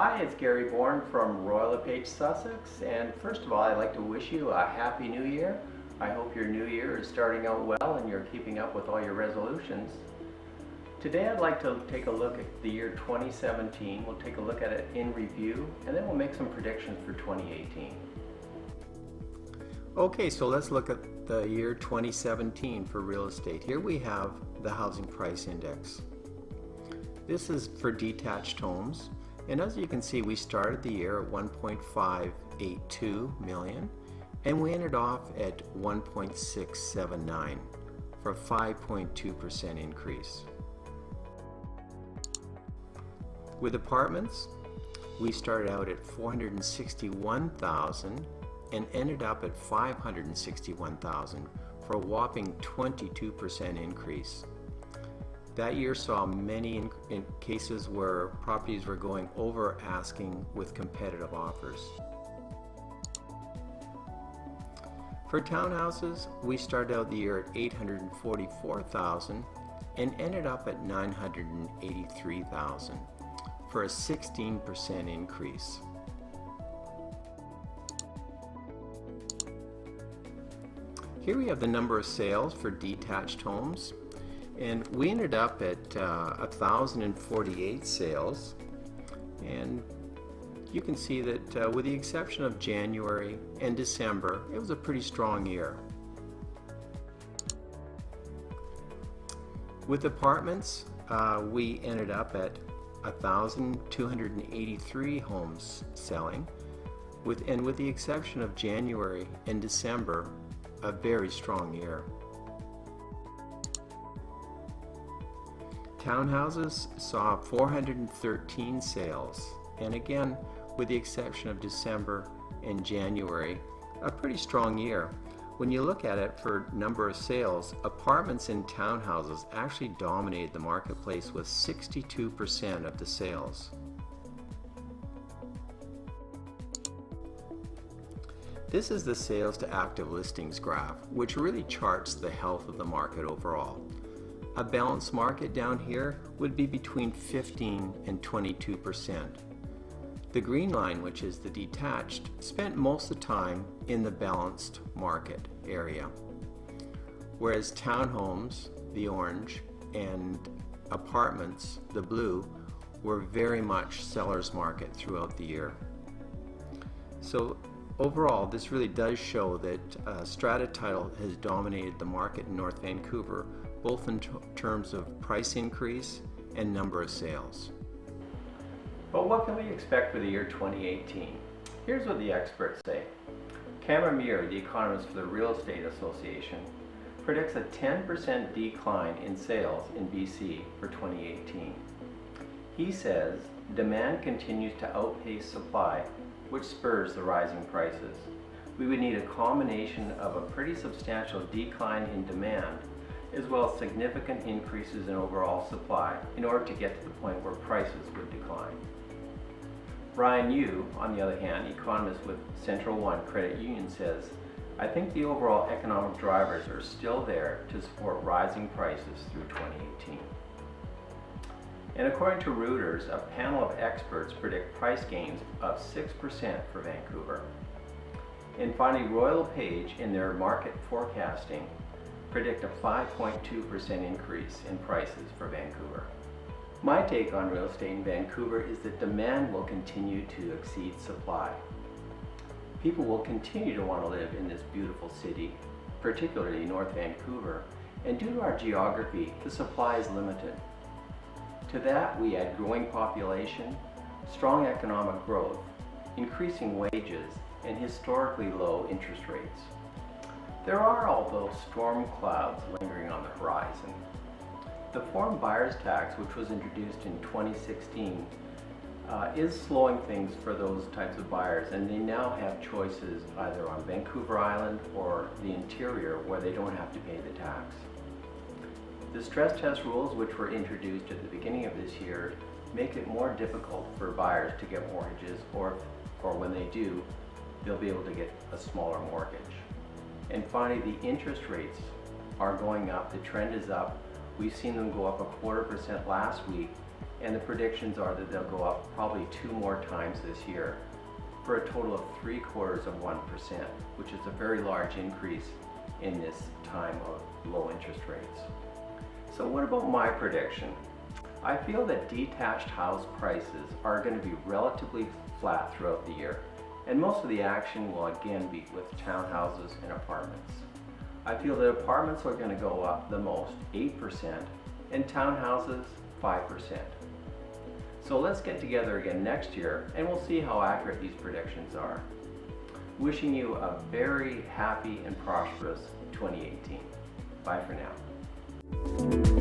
Hi, it's Gary Bourne from Royal LePage, Sussex, and first of all I'd like to wish you a Happy New Year. I hope your new year is starting out well and you're keeping up with all your resolutions. Today I'd like to take a look at the year 2017. We'll take a look at it in review and then we'll make some predictions for 2018. Okay, so let's look at the year 2017 for real estate. Here we have the Housing Price Index. This is for detached homes. And as you can see, we started the year at 1.582 million and we ended off at 1.679 for a 5.2% increase. With apartments, we started out at 461,000 and ended up at 561,000 for a whopping 22% increase. That year saw many cases where properties were going over asking with competitive offers. For townhouses, we started out the year at 844,000 and ended up at 983,000 for a 16% increase. Here we have the number of sales for detached homes. And we ended up at 1,048 sales, and you can see that with the exception of January and December, it was a pretty strong year. With apartments, we ended up at 1,283 homes selling, with the exception of January and December, a very strong year. Townhouses saw 413 sales, and again, with the exception of December and January, a pretty strong year. When you look at it for number of sales, apartments and townhouses actually dominated the marketplace with 62% of the sales. This is the sales to active listings graph, which really charts the health of the market overall. A balanced market down here would be between 15 and 22%. The green line, which is the detached, spent most of the time in the balanced market area, whereas townhomes, the orange, and apartments, the blue, were very much seller's market throughout the year. So overall, this really does show that strata title has dominated the market in North Vancouver, both in terms of price increase and number of sales. But what can we expect for the year 2018? Here's what the experts say. Cameron Muir, the economist for the Real Estate Association, predicts a 10% decline in sales in BC for 2018. He says demand continues to outpace supply, which spurs the rising prices. We would need a combination of a pretty substantial decline in demand as well as significant increases in overall supply in order to get to the point where prices would decline. Brian Yu, on the other hand, economist with Central One Credit Union, says, I think the overall economic drivers are still there to support rising prices through 2018. And according to Reuters, a panel of experts predict price gains of 6% for Vancouver. And finally, Royal LePage, in their market forecasting, predict a 5.2% increase in prices for Vancouver. My take on real estate in Vancouver is that demand will continue to exceed supply. People will continue to want to live in this beautiful city, particularly North Vancouver, and due to our geography, the supply is limited. To that, we add growing population, strong economic growth, increasing wages, and historically low interest rates. There are, although, storm clouds lingering on the horizon. The foreign buyer's tax, which was introduced in 2016, is slowing things for those types of buyers, and they now have choices either on Vancouver Island or the interior where they don't have to pay the tax. The stress test rules, which were introduced at the beginning of this year, make it more difficult for buyers to get mortgages, or when they do, they'll be able to get a smaller mortgage. And finally, the interest rates are going up. The trend is up. We've seen them go up 0.25% last week, and the predictions are that they'll go up probably 2 more times this year for a total of 0.75%, which is a very large increase in this time of low interest rates. So what about my prediction? I feel that detached house prices are going to be relatively flat throughout the year, and most of the action will again be with townhouses and apartments. I feel that apartments are going to go up the most, 8%, and townhouses 5%. So let's get together again next year and we'll see how accurate these predictions are. Wishing you a very happy and prosperous 2018. Bye for now.